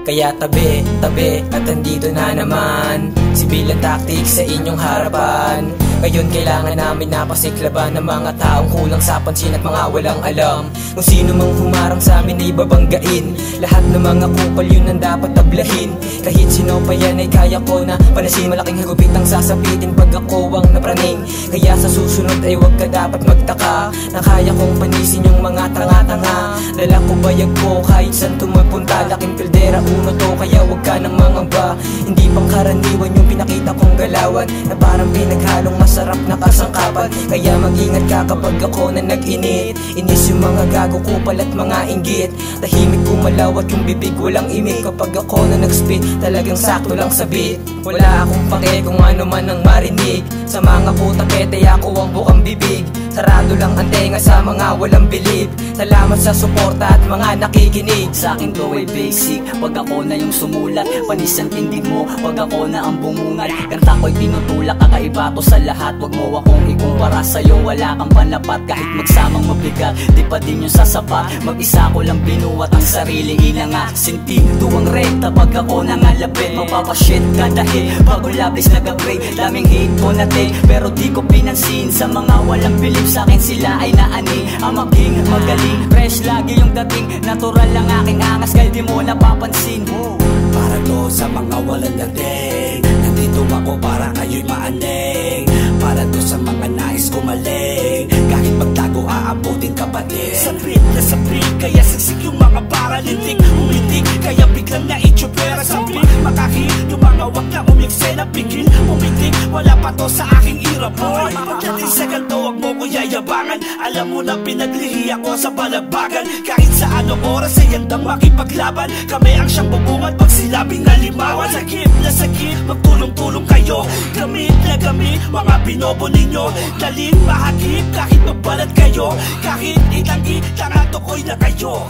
Kaya tabi, tabi at andito na naman sibilang tactic sa inyong harapan. Ngayon kailangan namin napasiklaban ng mga taong kulang sa pansin at mga walang alam. Kung sino mang humarang sa amin ay babanggain. Lahat ng mga kupal yun ang dapat tablahin. Kahit sino pa yan ay kaya ko na panasin. Malaking hagupit ang sasapitin pag ako ang napraning. Kaya sa susunod ay wag ka dapat magtaka na kaya kong panisin yung mga tanga-tanga. Dala ko bayag ko kahit saan tumapunta. Laking kaldera uno to kaya wag ka nang mangamba. Hindi pang karaniwan yung pinakita kong galawan na parang pinaghalong masarap na kasangkapan. Kaya mag-ingat ka kapag ako na nag-init. Inis yung mga gago kupal at mga inggit. Tahimik kumalaw at yung bibig walang imik. Kapag ako na nag-spit talagang sakto lang sa beat. Wala akong pake kung ano man ang marinig. Sa mga puta pete ako ang bukang bibig. Sarado lang ang tenga sa mga walang bilib. Salamat sa suporta at mga nakikinig. Sa akin to ay basic. Pag ako na yung sumulat, panis ang tindig mo. Pag ako na ang bumungat, kanta ko'y tinutulak. Kakaiba to sa lahat. Wag mo akong ikumpara sa'yo. Wala kang panlapat kahit magsamang mabigat. Di pa din yung sasapat. Mag-isa ko lang binuwat ang sarili. Inanga, sinti, tuwang rekta. Pag ako nangalapit, mapapashit ka dahil bago labis nag-upgrade. Daming hate ko na take, pero di ko pinansin. Sa mga walang bilib sa'kin sila ay naani. Ang maging magaling, fresh lagi yung dating. Natural lang aking angas kahit di mo napapansin. Para to sa mga walang dating. Nandito ako para kayo'y maaning. Para to sa mga nais kumaling. Kahit magtago aabutin ka pa din. Sabrit na sabrit, kaya siksik yung mga paralintik. Umitik, kaya biglang naitsupera. Sabrit, makahit yung mga wag na umiksena. Pigil, umitik, wala pa to sa aking ira boy. Pagdating sa ganito, wag mo ko yayabangan. Alam mo na pinaglihi ako sa balagbagan. Kahit sa anong oras ay handang makipaglaban. Kami ang siyang bubungat pag silabing nalimawan. Sakip na sakip, magtulong-tulong kayo. Gamit na gamit, mga binobo ninyo. Daling mahagip kahit magbalat kayo. Kahit itanggi, tangato ko'y na kayo.